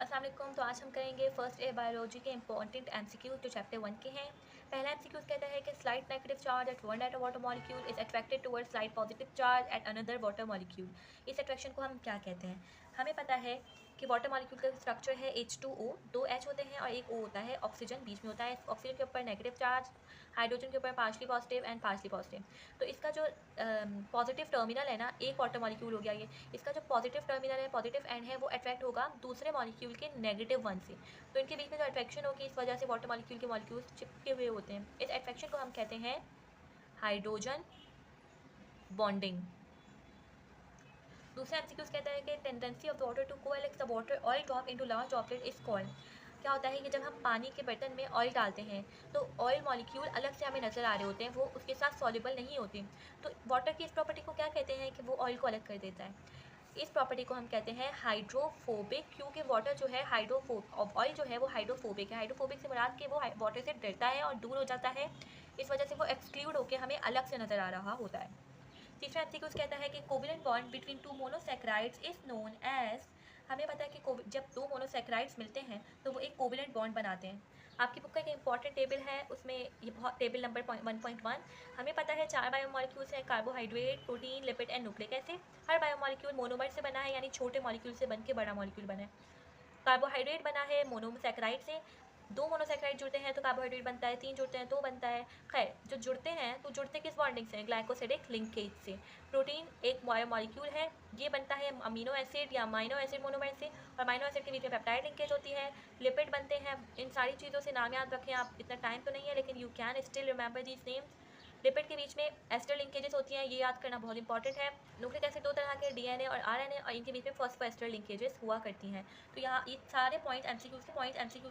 अस्सलाम वालेकुम। तो आज हम करेंगे फर्स्ट ईयर बायोलॉजी के इंपॉर्टेंट एमसीक्यूज जो चैप्टर 1 के हैं। पहला एमसीक्यूज कहता है कि slight negative charge at one at a water molecule is attracted towards slight positive charge at another water molecule. इस अट्रैक्शन को हम क्या कहते हैं? हमें पता है कि वाटर मॉलिक्यूल का स्ट्रक्चर है H2O, दो H होते हैं और एक O होता है, ऑक्सीजन बीच में होता है। ऑक्सीजन के ऊपर नेगेटिव चार्ज, हाइड्रोजन के ऊपर partially positive and partially positive. तो इसका जो पॉजिटिव टर्मिनल है ना, एक वाटर मॉलिक्यूल हो गया ये, इसका जो पॉजिटिव टर्मिनल है, पॉजिटिव एंड है, वो अट्रैक्ट होगा दूसरे मॉलिक्यूल के नेगेटिव वन से। तो इनके बीच में जो अट्रैक्शन होगी, इस वजह से वाटर मॉलिक्यूल के मॉलिक्यूल्स चिपके हुए होते हैं। इस अट्रैक्शन को हम कहते हैं हाइड्रोजन बॉन्डिंग। दूसरा एमसीक्यूज कहता है कि tendency of the water to coalesce the water oil drop into large droplet is called. क्या होता है कि जब हम पानी के बर्तन में ऑयल डालते हैं तो ऑयल मॉलिक्यूल अलग से हमें नज़र आ रहे होते हैं, वो उसके साथ सॉल्युबल नहीं होते। तो वाटर की इस प्रॉपर्टी को क्या कहते हैं कि वो ऑयल को अलग कर देता है। इस प्रॉपर्टी को हम कहते हैं हाइड्रोफोबिक, क्योंकि वाटर जो है ऑयल जो है वो हाइड्रोफोबिक है। हाइड्रोफोबिक से मुराद कि वो वाटर से डरता है और दूर हो जाता है, इस वजह से वो एक्सक्लूड होकर हमें अलग से नज़र आ रहा होता है। तीसरा एमसीक्यूज कहता है कि covalent bond between two monosaccharides is known as. हमें पता है कि जब दो मोनोसैकेराइड्स मिलते हैं तो वो एक कोवलेंट बॉन्ड बनाते हैं। आपकी बुक का एक इंपॉर्टेंट टेबल है, उसमें ये बहुत टेबल नंबर 1.1। हमें पता है 4 बायोमॉलिक्यूल्स हैं, carbohydrate, protein, lipid and nucleic acid. Her biomolecule monomer से बना है, यानी छोटे मॉलिक्यूल से बन के बड़ा मॉलिक्यूल बना है। कार्बोहाइड्रेट बना है मोनोसैकेराइड से, दो मोनोसैकेराइड जुड़ते हैं तो कार्बोहाइड्रेट बनता है, तीन जुड़ते हैं तो बनता है। खैर, जो जुड़ते हैं तो जुड़ते किस बॉन्डिंग से? ग्लाइकोसिडिक लिंकेज से। प्रोटीन एक बायोमॉलिक्यूल है, ये बनता है अमीनो एसिड या अमाइनो एसिड मोनोमर से, और अमाइनो एसिड के बीच में पेप्टाइड लिंकेज होती है। लिपिड बनते हैं, इन सारी चीज़ों से नाम याद रखें आप, इतना टाइम तो नहीं है लेकिन you can still remember these names. Lipid के बीच में एस्टर लिंकेजेस होती हैं, ये याद करना बहुत इंपॉर्टेंट है। न्यूक्लिक एसिड दो तरह के, डीएनए और आरएनए, और इनके बीच में फॉस्फोएस्टर लिंकेजेस हुआ करती हैं। तो यहाँ ये सारे पॉइंट एमसीक्यूज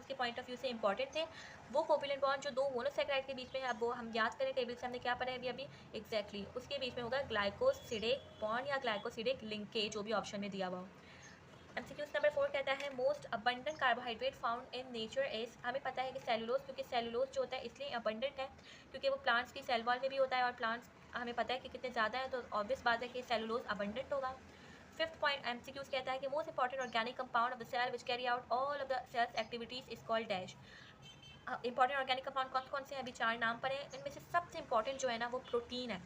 के पॉइंट ऑफ व्यू से इंपॉर्टेंट थे। वो कोवलेंट बॉन्ड जो दो मोनोसैकेराइड के बीच में है, अब वो हम याद करें, टेबल से हमने क्या पढ़ा है अभी अभी एग्जैक्टली, उसके बीच में होगा ग्लाइकोसिडिक बॉन्ड या ग्लाइकोसिडिक लिंकेज, जो भी ऑप्शन में दिया हुआ हो। एमसीक्यूज नंबर 4 कहता है most abundant carbohydrate found in nature is. हमें पता है कि सेलुलोज, क्योंकि सेलुलोज जो होता है इसलिए अबंडेंट है क्योंकि वो प्लांट्स की सेल वॉल में भी होता है, और प्लांट्स हमें पता है कि कितने ज़्यादा है, तो ऑब्वियस बात है कि सेलुलोज अबंडेंट होगा। फिफ्थ पॉइंट एमसीक्यूज कहता है कि most important organic compound of the cell which carry out all of the cells activities is called dash. Important organic compound कौन कौन से हैं? अभी 4 नाम पड़े हैं, इनमें से सबसे इंपॉर्टेंट जो है ना वो प्रोटीन है,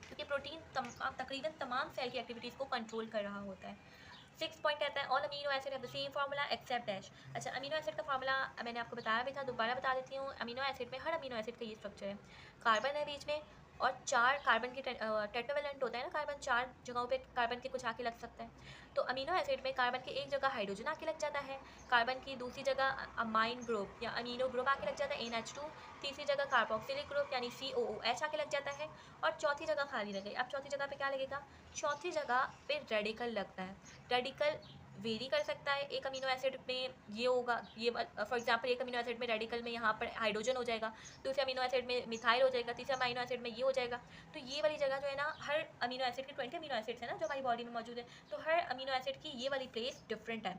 क्योंकि प्रोटीन तकरीबन तमाम सेल की एक्टिविटीज़ को कंट्रोल कर रहा होता है। सिक्स पॉइंट कहता है all amino acid have the same formula except dash. अच्छा, अमीनो एसिड का फार्मूला मैंने आपको बताया भी था, दोबारा बता देती हूँ। अमीनो एसिड में हर अमीनो एसिड का ये स्ट्रक्चर है, कार्बन है बीच में, और 4 कार्बन की टेट्रावेलेंट होता है ना कार्बन, 4 जगहों पे कार्बन के कुछ आके लग सकता है। तो अमीनो एसिड में कार्बन के एक जगह हाइड्रोजन आके लग जाता है, कार्बन की दूसरी जगह अमाइन ग्रुप या अमीनो ग्रुप आके लग जाता है NH2, तीसरी जगह कार्बोक्सिलिक ग्रुप यानी COOH आके लग जाता है, और चौथी जगह खाली रह गई। अब चौथी जगह पे क्या लगेगा? चौथी जगह पे रेडिकल लगता है। रेडिकल वेरी कर सकता है, एक अमीनो एसिड में ये होगा, ये फॉर एग्जांपल एक अमीनो एसिड में रेडिकल में यहाँ पर हाइड्रोजन हो जाएगा, दूसरे अमीनो एसिड में मिथाइल हो जाएगा, तीसरे अमीनो एसिड में ये हो जाएगा। तो ये वाली जगह जो है ना, हर अमीनो एसिड के 20 अमीनो एसिड्स है ना जो हमारी बॉडी में मौजूद है, तो हर अमीनो एसिड की ये वाली प्लेस डिफरेंट है।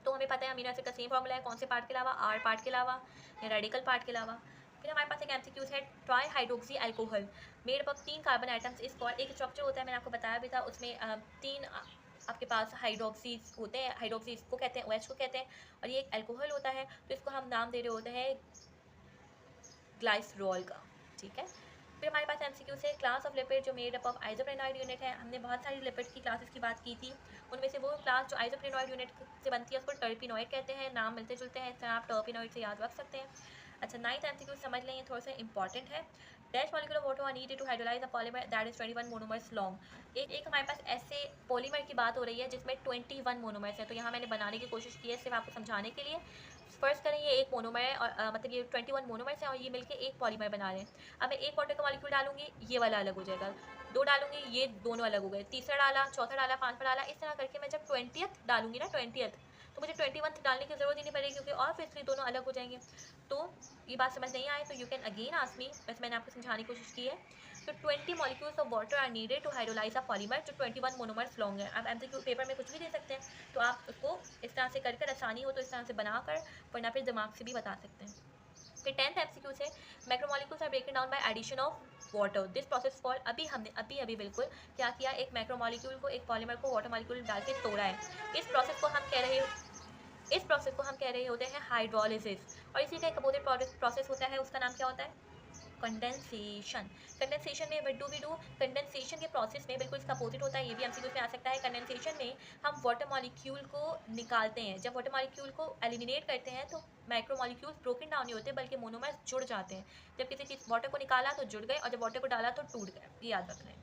तो हमें पता है अमीनो एसिड का सेम फॉर्मूला है, कौन से पार्ट के अलावा? R पार्ट के अलावा या रेडिकल पार्ट के अलावा। फिर हमारे पास एक एमसीक्यूज है try hydroxy alcohol made up of 3 carbon atoms इस कॉल्ड। एक स्ट्रक्चर होता है, मैंने आपको बताया भी था, उसमें 3 आपके पास हाइड्रोक्सीज होते हैं, हाइड्रोक्सीज को कहते हैं, OH को कहते हैं, और ये एक अल्कोहल होता है, तो इसको हम नाम दे रहे होते हैं ग्लाइसरॉल का। ठीक है, फिर हमारे पास एमसीक्यू से क्लास ऑफ लिपिड जो मेड अप ऑफ आइसोप्रेनॉइड यूनिट है। हमने बहुत सारी लिपिड की क्लासेस की बात की थी, उनमें से वो क्लास जो आइसोप्रेनॉइड यूनिट से बनती है उसको टर्पिनॉइड कहते हैं। नाम मिलते जुलते हैं, इस तरह आप टर्पिनॉइड से याद रख सकते हैं। अच्छा, 9th एमसीक्यू समझ लें, ये थोड़ा सा इंपॉर्टेंट है। Dash molecule of water are needed to hydrolyse a polymer that is 21 monomers long. एक हमारे पास ऐसे पॉलीमर की बात हो रही है जिसमें 21 मोनोमर्स है, तो यहाँ मैंने बनाने की कोशिश की है सिर्फ आपको समझाने के लिए। फर्स्ट करें, ये एक मोनोमर है, और मतलब ये 21 मोनोमर्स हैं और ये मिलके एक पॉलीमर बना रहे हैं। अब मैं एक वाटर का मॉलिक्यूल डालूंगी, ये वाला अलग हो जाएगा, 2 डालूंगी, ये दोनों अलग हो गए, तीसरा डाला, चौथा डाला, 5वां डाला, इस तरह करके मैं जब 20th डालूंगी ना, 20th, तो मुझे 21th डालने की ज़रूरत ही नहीं पड़ेगी, क्योंकि और फिर दोनों अलग हो जाएंगे। तो ये बात समझ नहीं आए तो you can again ask me, बस मैंने आपको समझाने की कोशिश की है। तो 20 molecules of water are needed to hydrolyse a polymer जो 21 मोनोमर्स लॉन्ग है। आप एमसीक्यू पेपर में कुछ भी दे सकते हैं, तो आप उसको इस तरह से कर आसानी हो तो इस तरह से बनाकर, वरना फिर दिमाग से भी बता सकते हैं। फिर 10th एमसीक्यू से macromolecules are broken down by addition of water, this process called. अभी हमने अभी बिल्कुल क्या किया, एक मैक्रोमोलिक्यूल को, एक पॉलीमर को वाटर मॉलिक्यूल डाल के तोड़ा है, इस प्रोसेस को हम कह रहे इस प्रोसेस को हम कह रहे होते हैं हाइड्रोलिसिस। और इसी का एक अपोजिट प्रोसेस होता है, उसका नाम क्या होता है? कंडेंसेशन। कंडेंसेशन में what do we do? Condensation के प्रोसेस में बिल्कुल इसका अपोजिट होता है, ये भी एमसीक्यूज में आ सकता है। कंडेंसेशन में हम वाटर मॉलिक्यूल को निकालते हैं। जब वाटर मॉलिक्यूल को एलिमिनेट करते हैं तो माइक्रो मॉलिक्यूल्स ब्रोकन डाउन नहीं होते बल्कि मोनोमर्स जुड़ जाते हैं। जब किसी चीज़ वाटर को निकाला तो जुड़ गए और जब वाटर को डाला तो टूट गए, ये याद रखना है।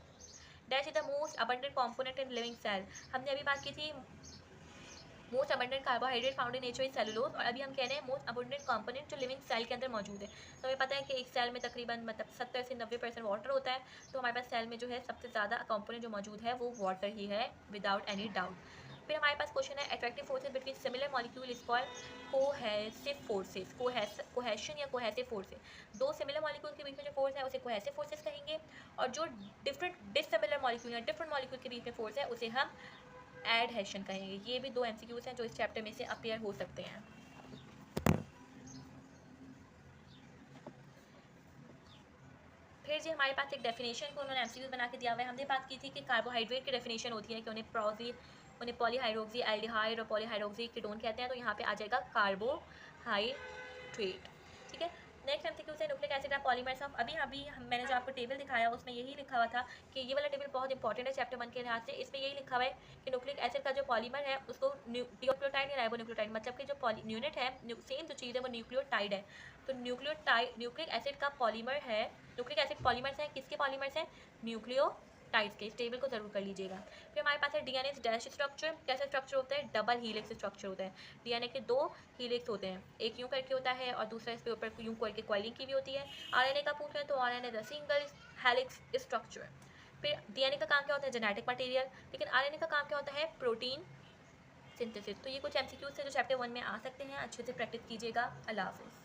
Dash is the most abundant component in living cell. हमने अभी बात की थी most abundant carbohydrate found in nature is cellulose, और अभी हम कह रहे हैं मोस्ट अबंडेंट कंपोनेंट जो लिविंग सेल के अंदर मौजूद है। तो हमें पता है कि एक सेल में तकरीबन मतलब 70 से 90% वाटर होता है, तो हमारे पास सेल में जो है सबसे ज़्यादा कंपोनेंट जो मौजूद है वो वाटर ही है, विदाउट एनी डाउट। फिर हमारे पास क्वेश्चन है attractive forces between similar molecule is called cohesive forces. Cohesion या कोहेसिव फोर्सेज, दो सिमिलर मॉलिक्यूल के बीच में जो फोर्स है उसे कोहेसिव फोर्सेज कहेंगे, और जो डिफरेंट डिससिमिलर मॉलिक्यूल या डिफरेंट मॉलिक्यूल के बीच में फोर्स है उसे हम एडहेशन कहेंगे। ये भी दो एमसीक्यूज हैं जो इस चैप्टर में से अपीयर हो सकते हैं। फिर जी हमारे पास एक डेफिनेशन को उन्होंने एमसीक्यूज बना के दिया हुआ है। हमने बात की थी कि कार्बोहाइड्रेट की डेफिनेशन होती है कि उन्हें पॉलीहाइड्रोक्सी एल्डिहाइड और पॉलीहाइड्रोक्सी कीटोन कहते हैं, तो यहाँ पे आ जाएगा कार्बोहाइड्रेट। ठीक है, नेक्स्ट एमसीक्यू से nucleic acid of polymers of. अभी अभी मैंने जो आपको टेबल दिखाया उसमें यही लिखा हुआ था कि ये वाला टेबल बहुत इंपॉर्टेंट है चैप्टर 1 के लिहाज से। इसमें यही लिखा हुआ है कि न्यूक्लिक एसिड का जो पॉलीमर है उसको डिओक्लोटाइड या राइबोन्यूक्लियोटाइड, मतलब कि जो यूनिट है सेम जो चीज़ है वो न्यूक्लियोटाइड है। तो न्यूक्लिक एसिड का पॉलीमर है, न्यूक्लिक एसिड पॉलीमर्स हैं, किसके पॉलीमर्स हैं? न्यूक्लियोटाइड्स के। इस टेबल को जरूर कर लीजिएगा। फिर हमारे पास है डीएनए डैश स्ट्रक्चर। कैसा स्ट्रक्चर होता है? डबल हीलिक्स स्ट्रक्चर होता है। डीएनए के दो हीलिक्स होते हैं, एक यूं करके होता है और दूसरा इस पे ऊपर यूं करके कॉइलिंग की भी होती है। आरएनए का पूछे तो RNA the single helix structure. फिर डीएनए का काम क्या होता है? Genetic material. लेकिन आरएनए का काम क्या होता है? Protein synthesis. तो ये कुछ एमसीक्यूज थे जो चैप्टर 1 में आ सकते हैं, अच्छे से प्रैक्टिस कीजिएगा। अल्लाह हाफिज़।